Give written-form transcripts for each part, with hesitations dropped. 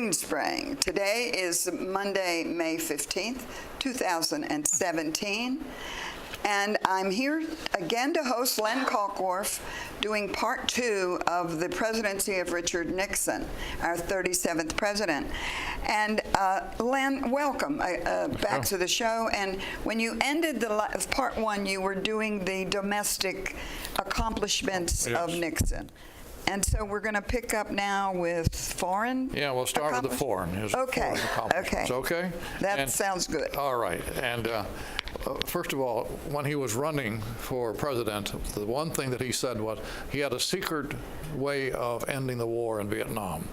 Green Spring. Today is Monday, May 15th, 2017. And I'm here again to host Len Kalkworth doing part 2 of the presidency of Richard Nixon, our 37th president. And Len, welcome back to the show. And when you ended part 1, you were doing the domestic accomplishments of Nixon. And so we're going to pick up now with foreign. Yeah, we'll start with the foreign. Okay. Okay. That sounds good. All right. And first of all, when he was running for president, the one thing that he said was he had a secret way of ending the war in Vietnam.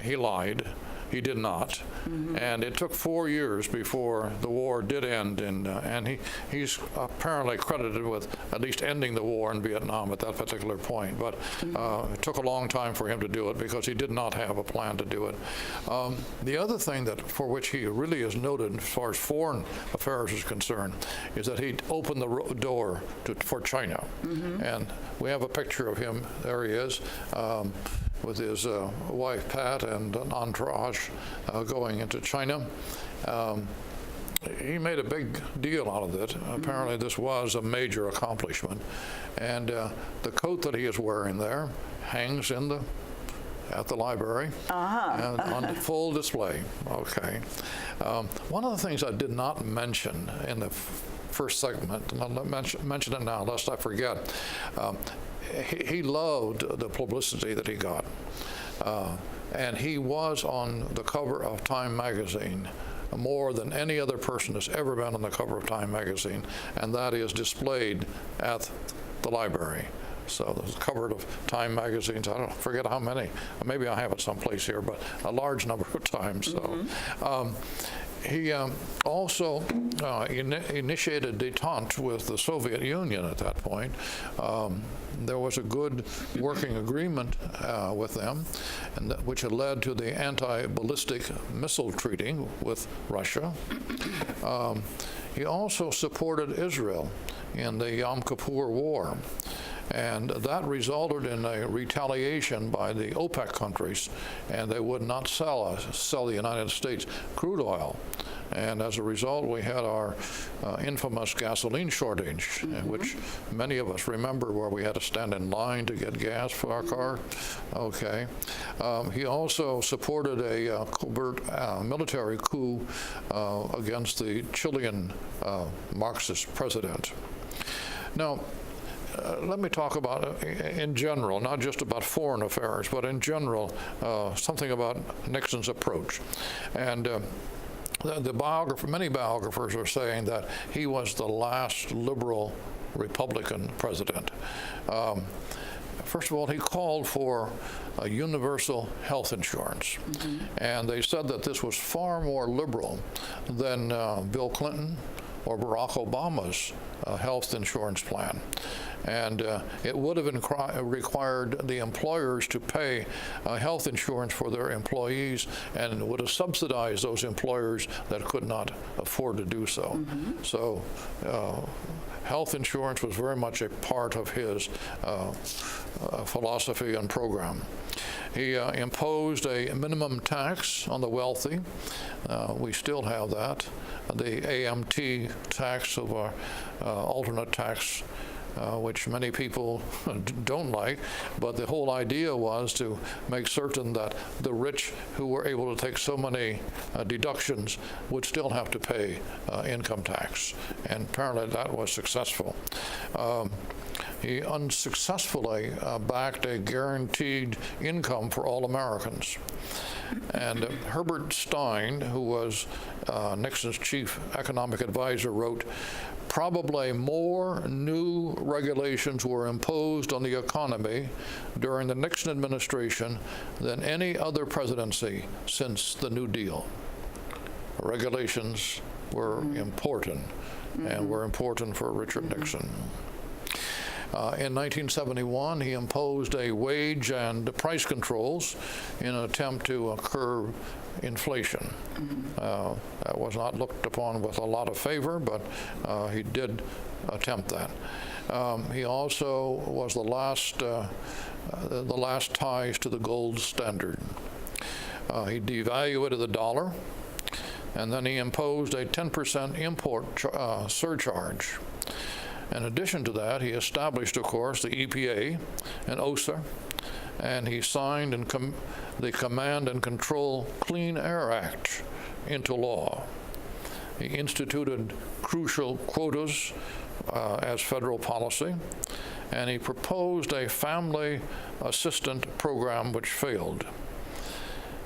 He lied. He did not. Mm-hmm. And it took 4 years before the war did end, and he's apparently credited with at least ending the war in Vietnam at that particular point. But it took a long time for him to do it because he did not have a plan to do it. The other thing for which he really is noted as far as foreign affairs is concerned is that he opened the door for China. Mm-hmm. And we have a picture of him. There he is. With his wife, Pat, and an entourage going into China. He made a big deal out of it. Apparently, this was a major accomplishment. And the coat that he is wearing there hangs at the library and on full display. Okay. One of the things I did not mention in the first segment, and I'll mention it now lest I forget, he loved the publicity that he got. And he was on the cover of Time magazine more than any other person has ever been on the cover of Time magazine, and that is displayed at the library. So the cover of Time magazines, I don't forget how many, maybe I have it someplace here, but a large number of times. So. He also initiated détente with the Soviet Union at that point. There was a good working agreement with them, and which had led to the anti-ballistic missile treaty with Russia. He also supported Israel in the Yom Kippur War. And that resulted in a retaliation by the OPEC countries, and they would not sell the United States crude oil. And as a result, we had our infamous gasoline shortage, which many of us remember, where we had to stand in line to get gas for our car. Okay. He also supported a covert military coup against the Chilean Marxist president. Now, let me talk about, in general, not just about foreign affairs, but in general, something about Nixon's approach. And many biographers are saying that he was the last liberal Republican president. First of all, he called for a universal health insurance. And they said that this was far more liberal than Bill Clinton or Barack Obama's health insurance plan. And it would have required the employers to pay health insurance for their employees, and it would have subsidized those employers that could not afford to do so. So health insurance was very much a part of his philosophy and program. He imposed a minimum tax on the wealthy. We still have that. The AMT tax of our alternate tax, which many people don't like, but the whole idea was to make certain that the rich who were able to take so many deductions would still have to pay income tax, and apparently that was successful. He unsuccessfully backed a guaranteed income for all Americans. And Herbert Stein, who was Nixon's chief economic advisor, wrote, "Probably more new regulations were imposed on the economy during the Nixon administration than any other presidency since the New Deal." Regulations were important, and were important for Richard Nixon. In 1971, he imposed a wage and price controls in an attempt to curb inflation. That was not looked upon with a lot of favor, but he did attempt that. He also was the last ties to the gold standard. He devaluated the dollar, and then he imposed a 10% import surcharge. In addition to that, he established, of course, the EPA and OSHA, and he signed the Command and Control Clean Air Act into law. He instituted crucial quotas as federal policy, and he proposed a family assistant program which failed.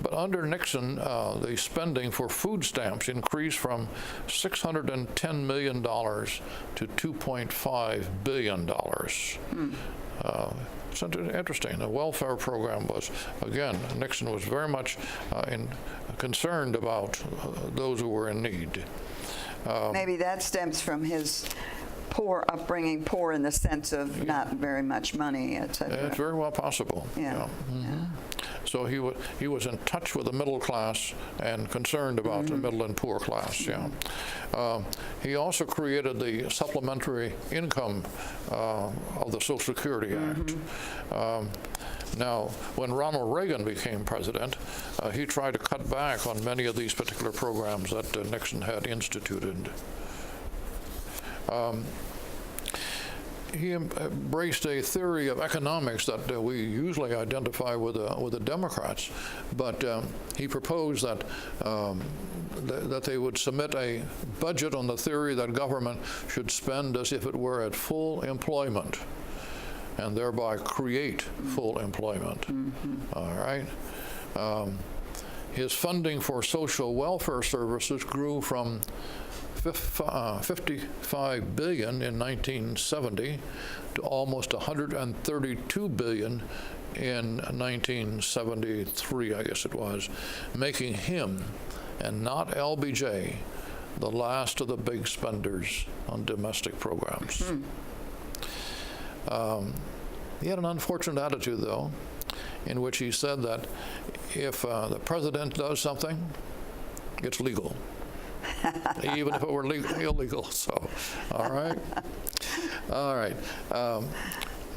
But under Nixon, the spending for food stamps increased from $610 million to $2.5 billion. It's interesting. The welfare program was, again, Nixon was very much concerned about those who were in need. Maybe that stems from his poor upbringing, poor in the sense of not very much money, etc. It's very well possible. Yeah. Mm-hmm. So he was in touch with the middle class and concerned about the middle and poor class. Yeah. He also created the supplementary income of the Social Security Act. Now, when Ronald Reagan became president, he tried to cut back on many of these particular programs that Nixon had instituted. He embraced a theory of economics that we usually identify with the Democrats, but he proposed that that they would submit a budget on the theory that government should spend as if it were at full employment, and thereby create full employment. All right. His funding for social welfare services grew from $55 billion in 1970 to almost $132 billion in 1973, I guess it was, making him, and not LBJ, the last of the big spenders on domestic programs. He had an unfortunate attitude, though, in which he said that if the president does something, it's legal. Even if it were illegal. So, all right. All right.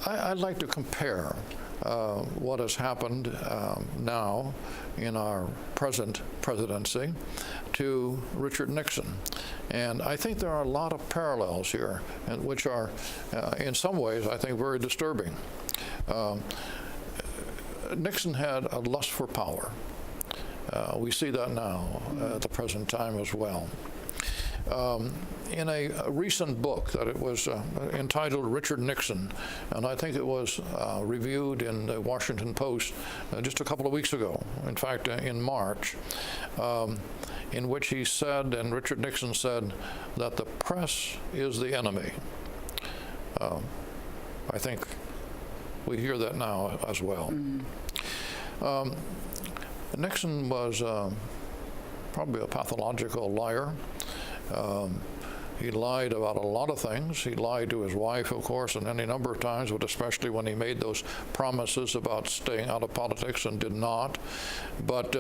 I'd like to compare what has happened now in our present presidency to Richard Nixon. And I think there are a lot of parallels here, and which are, in some ways, I think, very disturbing. Nixon had a lust for power. We see that now at the present time as well. In a recent book that it was entitled Richard Nixon, and I think it was reviewed in the Washington Post just a couple of weeks ago, in fact, in March, in which he said, and Richard Nixon said, that the press is the enemy. I think we hear that now as well. Nixon was probably a pathological liar. He lied about a lot of things. He lied to his wife, of course, and any number of times, but especially when he made those promises about staying out of politics and did not. But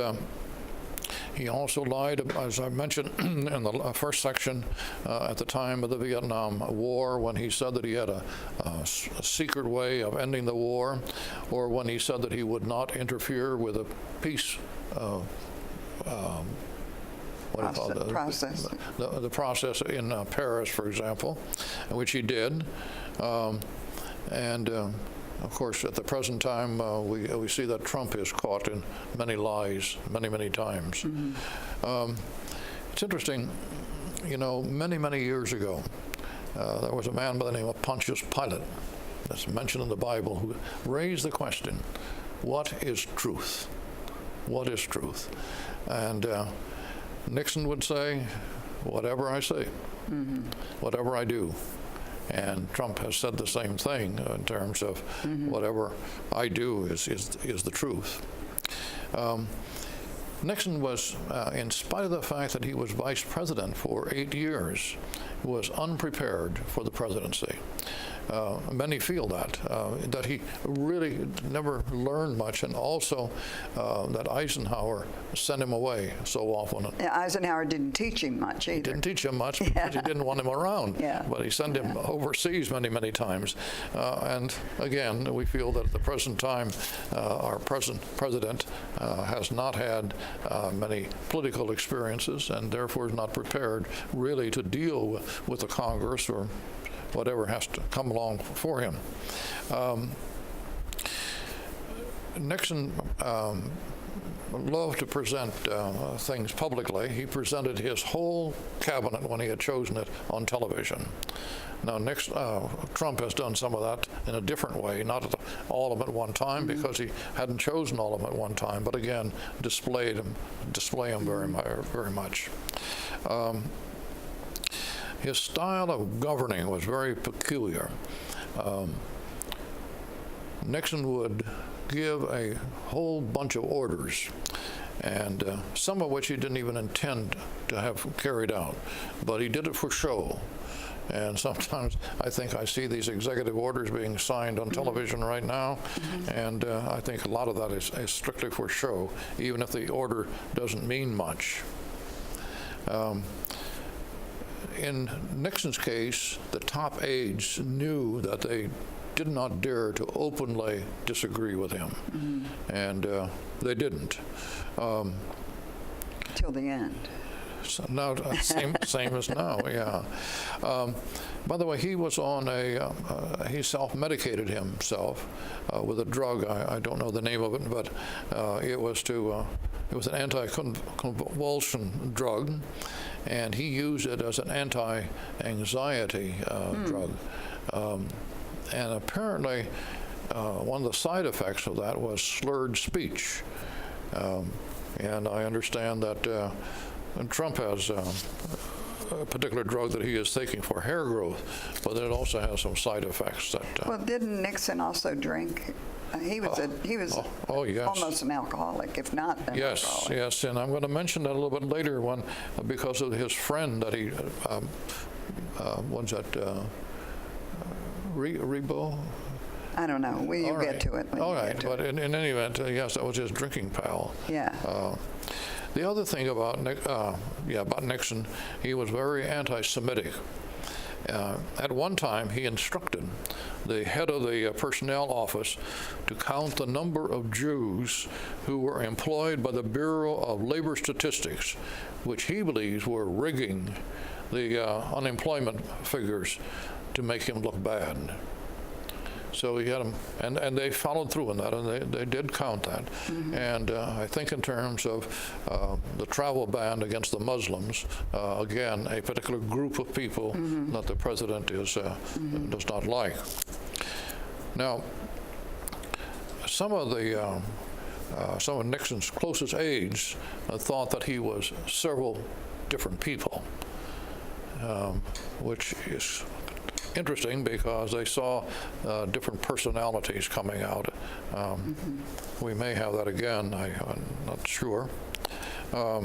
he also lied, as I mentioned in the first section, at the time of the Vietnam War, when he said that he had a secret way of ending the war, or when he said that he would not interfere with a peace process. The process in Paris, for example, which he did. Of course, at the present time, we see that Trump is caught in many lies, many times. It's interesting, you know, many years ago, there was a man by the name of Pontius Pilate, that's mentioned in the Bible, who raised the question, what is truth? What is truth? And Nixon would say, whatever I say, whatever I do. And Trump has said the same thing in terms of whatever I do is the truth. Nixon was, in spite of the fact that he was vice president for 8 years, was unprepared for the presidency. many feel that he really never learned much, and also that Eisenhower sent him away so often. Yeah, Eisenhower didn't teach him much either. He didn't teach him much because he didn't want him around, but he sent him overseas many, many times. And again, we feel that at the present time, our present president has not had many political experiences, and therefore is not prepared really to deal with the Congress or whatever has to come along for him. Nixon loved to present things publicly. He presented his whole cabinet when he had chosen it on television. Now, Trump has done some of that in a different way, not all of them at one time, because he hadn't chosen all of them at one time, but again, display them very much. His style of governing was very peculiar. Nixon would give a whole bunch of orders, and some of which he didn't even intend to have carried out, but he did it for show. And sometimes I think I see these executive orders being signed on television right now, and I think a lot of that is strictly for show, even if the order doesn't mean much. In Nixon's case, the top aides knew that they did not dare to openly disagree with him, and they didn't. Till the end. So now, same as now, yeah. By the way, he was on he self-medicated himself with a drug. I don't know the name of it, but it was an anti-convulsion drug, and he used it as an anti-anxiety drug. And apparently, one of the side effects of that was slurred speech. And I understand that Trump has a particular drug that he is taking for hair growth, but it also has some side effects. Well, didn't Nixon also drink? He was yes. almost an alcoholic, if not an alcoholic. Yes, and I'm going to mention that a little bit later because of his friend that he Rebo. I don't know. We'll get to it. All right, but in any event, yes, that was his drinking pal. Yeah. The other thing about Nixon, he was very anti-Semitic. At one time, he instructed the head of the personnel office to count the number of Jews who were employed by the Bureau of Labor Statistics, which he believes were rigging the unemployment figures to make him look bad. So he had them, and they followed through on that, and they did count that. And I think in terms of the travel ban against the Muslims, again, a particular group of people that the president does not like. Now, some of Nixon's closest aides thought that he was several different people, which is interesting because they saw different personalities coming out. We may have that again, I'm not sure. By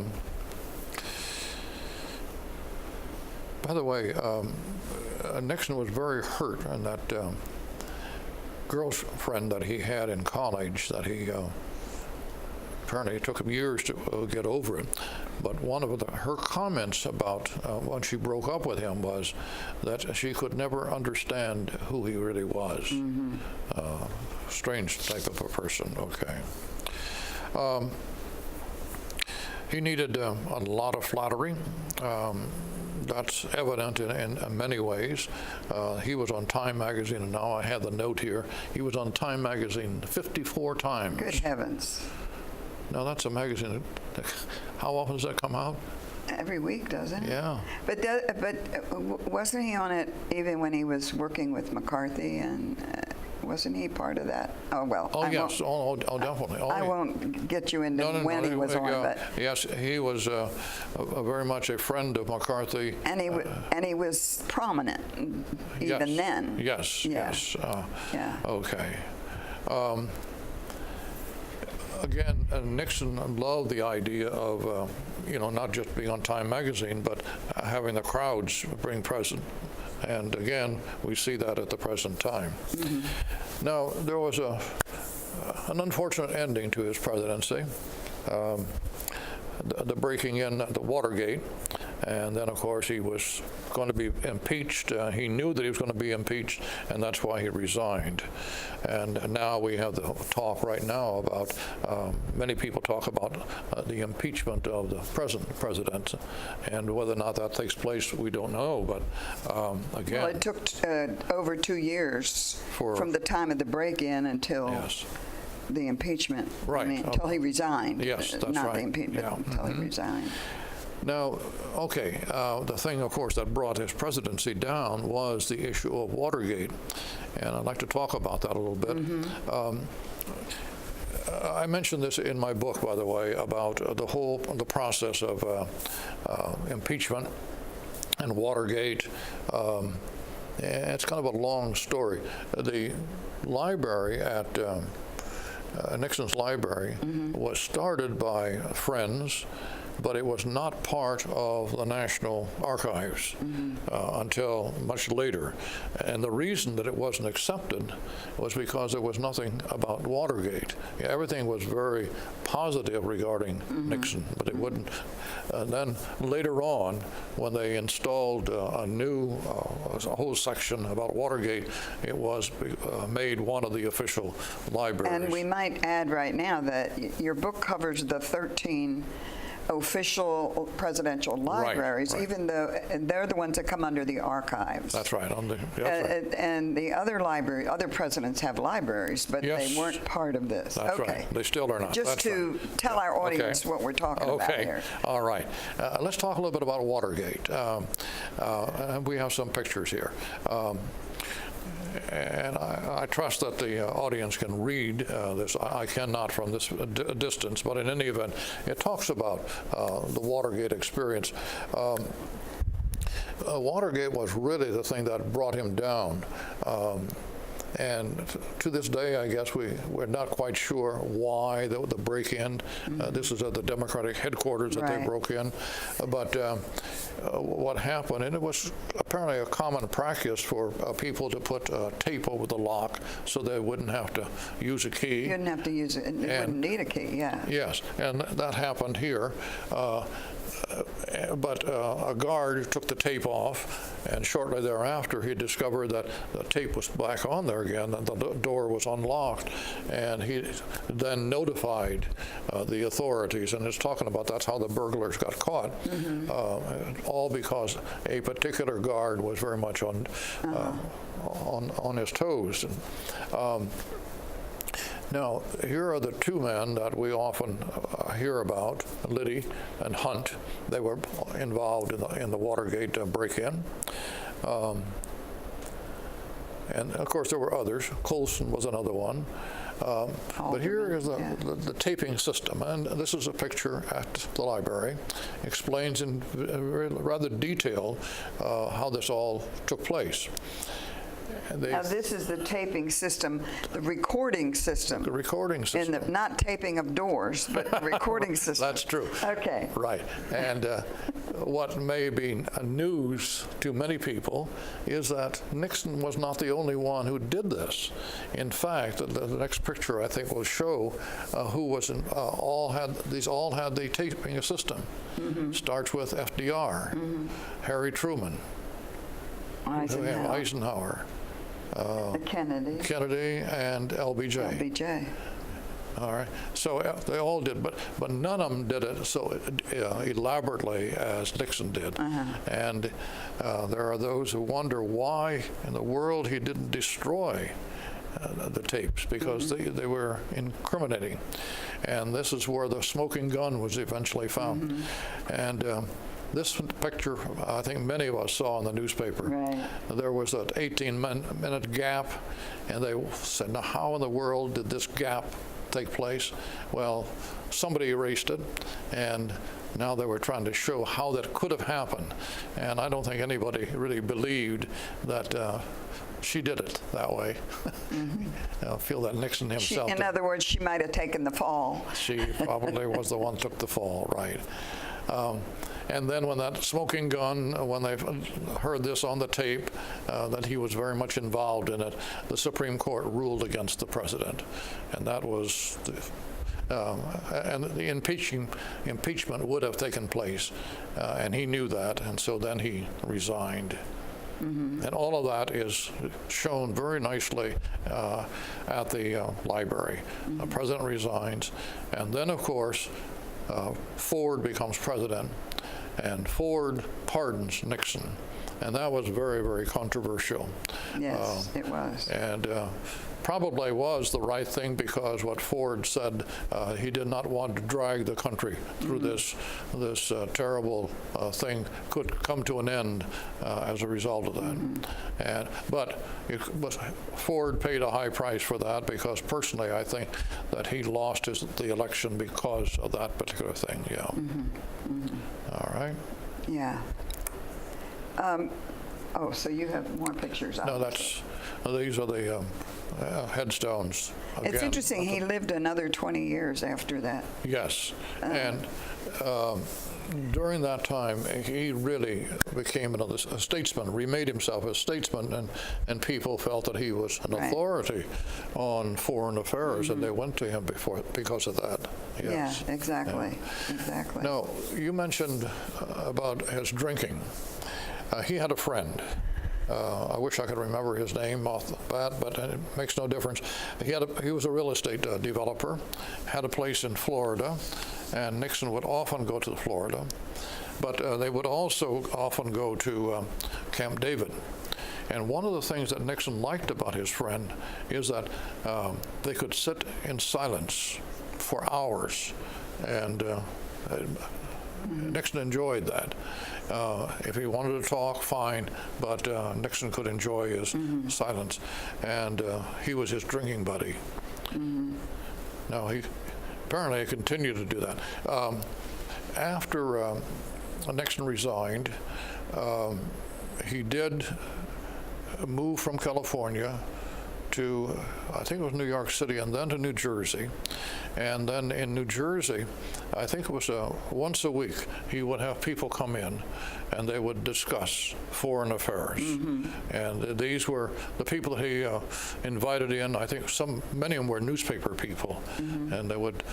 the way, Nixon was very hurt, and that girlfriend that he had in college that he apparently it took him years to get over it. But one of her comments about when she broke up with him was that she could never understand who he really was. Strange type of a person, okay. He needed a lot of flattery. That's evident in many ways. He was on Time magazine, and now I have the note here. He was on Time magazine 54 times. Good heavens. Now, that's a magazine. How often does that come out? Every week, doesn't it? Yeah. But wasn't he on it even when he was working with McCarthy, and wasn't he part of that? Oh, well. Oh, yes. Oh, definitely. I won't get you into when he was on, but... Yes, he was very much a friend of McCarthy. And he was prominent even then. Yes. Yeah. Okay. Again, Nixon loved the idea of not just being on Time magazine, but having the crowds bring present. And again, we see that at the present time. Now, there was an unfortunate ending to his presidency. The breaking in the Watergate, and then of course he was going to be impeached. He knew that he was going to be impeached, and that's why he resigned. And now we have the talk right now about, many people talk about the impeachment of the present president, and whether or not that takes place, we don't know. But again, Well, it took over 2 years from the time of the break-in until the impeachment. Right. I mean, until he resigned. Yes, that's Not right. the impeachment, Yeah. until he resigned. Now, okay, the thing, of course, that brought his presidency down was the issue of Watergate, and I'd like to talk about that a little bit. I mentioned this in my book, by the way, about the process of impeachment and Watergate. It's kind of a long story. The library at Nixon's library was started by friends, but it was not part of the National Archives until much later. And the reason that it wasn't accepted was because there was nothing about Watergate. Everything was very positive regarding Nixon, but it wouldn't. And then later on, when they installed a whole section about Watergate, it was made one of the official libraries. And we might add right now that your book covers the 13 official presidential libraries, right. even though they're the ones that come under the archives. That's right. And the other presidents have libraries, but they weren't part of this. That's right. They still are not. Just to tell our audience what we're talking about here. All right. Let's talk a little bit about Watergate. We have some pictures here. And I trust that the audience can read this. I cannot from this distance, but in any event, it talks about the Watergate experience. Watergate was really the thing that brought him down. And to this day, I guess we're not quite sure why the break-in. This is at the Democratic headquarters that they broke in. But what happened, and it was apparently a common practice for people to put tape over the lock so they wouldn't have to use a key. You didn't have to use it. You wouldn't need a key, Yes, and that happened here. But a guard took the tape off, and shortly thereafter he discovered that the tape was back on there again, and the door was unlocked, and he then notified the authorities, and it's talking about that's how the burglars got caught, all because a particular guard was very much on his toes. And, now, here are the two men that we often hear about, Liddy and Hunt. They were involved in the Watergate break-in. And, of course, there were others. Colson was another one. But here is the taping system. And this is a picture at the library. Explains in rather detail how this all took place. Now, this is the taping system, the recording system. The recording system. Not taping of doors, but the recording system. That's true. Okay. Right. And what may be news to many people is that Nixon was not the only one who did this. In fact, the next picture I think will show who was all had the taping system. Starts with FDR, Harry Truman, Eisenhower. Kennedy and LBJ. All right. So they all did, but none of them did it so elaborately as Nixon did. And there are those who wonder why in the world he didn't destroy the tapes, because they were incriminating. And this is where the smoking gun was eventually found. And this picture, I think many of us saw in the newspaper. Right. There was an 18-minute gap, and they said, now how in the world did this gap take place? Well, somebody erased it, and now they were trying to show how that could have happened. And I don't think anybody really believed that she did it that way. I feel that Nixon himself. In other words, she might have taken the fall. She probably was the one who took the fall, right. And then when that smoking gun, when they heard this on the tape, that he was very much involved in it, the Supreme Court ruled against the president. And that was, and the impeachment would have taken place. And he knew that, and so then he resigned. And all of that is shown very nicely at the library. The president resigns, and then, of course, Ford becomes president, and Ford pardons Nixon. And that was very, very controversial. Yes, it was. And probably was the right thing, because what Ford said, he did not want to drag the country through this terrible thing could come to an end as a result of that. But Ford paid a high price for that, because personally I think that he lost the election because of that particular thing. Yeah. All right. Yeah. Oh, so you have more pictures. No, these are the headstones. It's Again, interesting. He lived another 20 years after that. Yes, and during that time, he really became a statesman, remade himself a statesman, and people felt that he was an authority on foreign affairs, and they went to him because of that. Yes. Yeah, exactly. Exactly. Now, you mentioned about his drinking. He had a friend. I wish I could remember his name off the bat, but it makes no difference. He was a real estate developer, had a place in Florida, and Nixon would often go to Florida, but they would also often go to Camp David. And one of the things that Nixon liked about his friend is that they could sit in silence for hours, and Nixon enjoyed that. If he wanted to talk, fine, but Nixon could enjoy his silence, and he was his drinking buddy. Now, he apparently continued to do that. After Nixon resigned, he did move from California to, I think it was New York City, and then to New Jersey. And then in New Jersey, I think it was once a week, he would have people come in and they would discuss foreign affairs. And these were the people that he invited in. I think many of them were newspaper people, and they would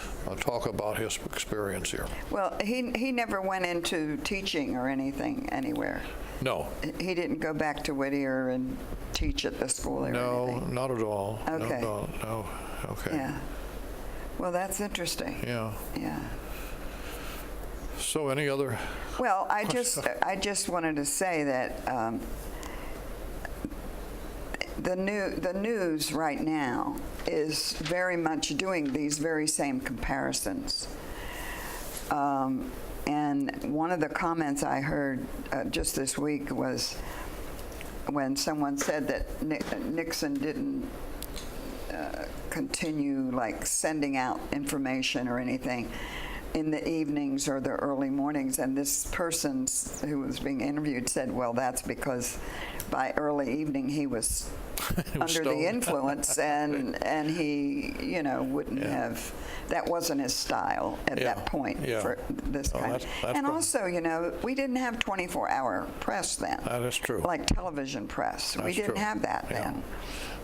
talk about his experience here. Well, he never went into teaching or anything anywhere. No. He didn't go back to Whittier and teach at the school or anything? No, not at all. Okay. No. Okay. Yeah. Well, that's interesting. Yeah. Yeah. So any other? Well, I just wanted to say that the news right now is very much doing these very same comparisons. And one of the comments I heard just this week was when someone said that Nixon didn't continue like sending out information or anything in the evenings or the early mornings, and this person who was being interviewed said, well, that's because by early evening he was under the influence, and he wouldn't have, that wasn't his style at that point for this kind of. And also, we didn't have 24-hour press then. That is true. Like television press. We didn't have that then.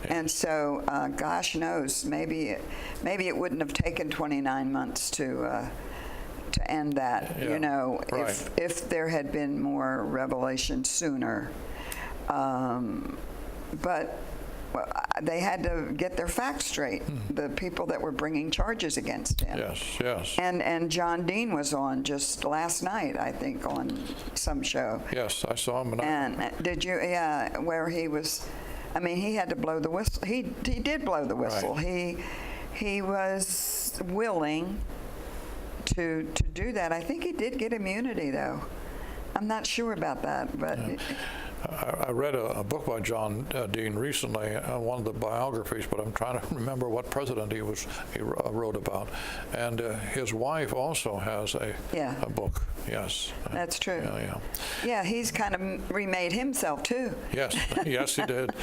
And so, gosh knows, maybe it wouldn't have taken 29 months to end that. If there had been more revelation sooner. But they had to get their facts straight. The people that were bringing charges against him. Yes. And John Dean was on just last night, I think, on some show. Yes, I saw him. And did you? Yeah, where he was. I mean, he had to blow the whistle. He did blow the whistle. Right. He was willing to do that. I think he did get immunity, though. I'm not sure about that, but. I read a book by John Dean recently, one of the biographies, but I'm trying to remember what president he wrote about. And his wife also has a book. Yes. That's true. Yeah. Yeah, he's kind of remade himself too. Yes, he did.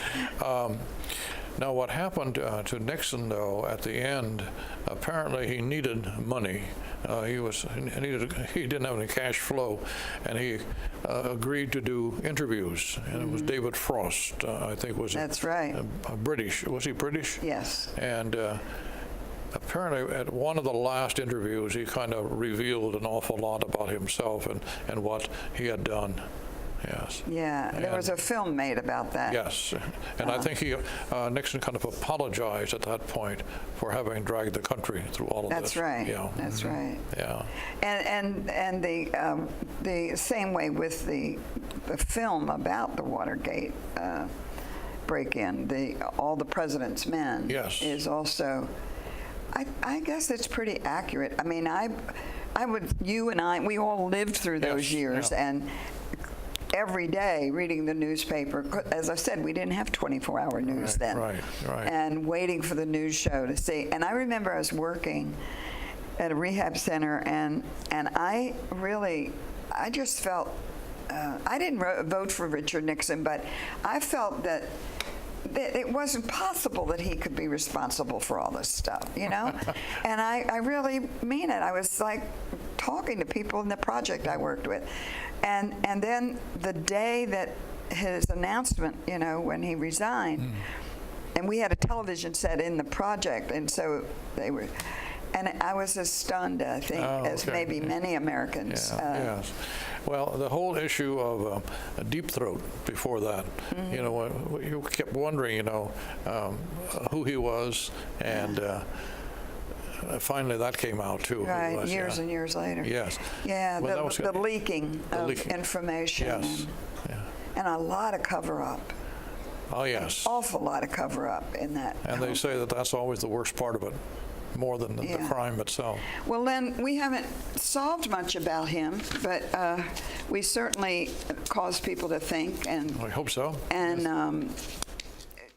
Now, what happened to Nixon, though, at the end, apparently he needed money. He didn't have any cash flow, and he agreed to do interviews. And it was David Frost, I think, was That's right. British. Was he British? Yes. And apparently, at one of the last interviews, he kind of revealed an awful lot about himself and what he had done. Yes. Yeah, there was a film made about that. Yes, and I think Nixon kind of apologized at that point for having dragged the country through all of That's this. right. Yeah. That's right. Yeah. And the same way with the film about the Watergate break-in, All the President's Men. Yes. Is also, I guess it's pretty accurate. I mean, you and I, we all lived through those Yes, years, yeah. and every day reading the newspaper. As I said, we didn't have 24-hour news then. Right. And waiting for the news show to see. And I remember I was working at a rehab center, and I just felt, I didn't vote for Richard Nixon, but I felt that it wasn't possible that he could be responsible for all this stuff, you know? And I really mean it. I was like talking to people in the project I worked with. And then the day that his announcement, you know, when he resigned, and we had a television set in the project, and so they were, and I was as stunned, I think, as maybe many Americans. Yes. Well, the whole issue of Deep Throat before that, you know, you kept wondering, you know, who he was, and finally that came out too. Right, years and years later. Yes. Yeah, Well, the leaking of information. Yes. And a lot of cover-up. Oh, yes. Awful lot of cover-up in that. And they say that that's always the worst part of it, more than the crime itself. Well, Len, we haven't solved much about him, but we certainly caused people to think. And I hope so. And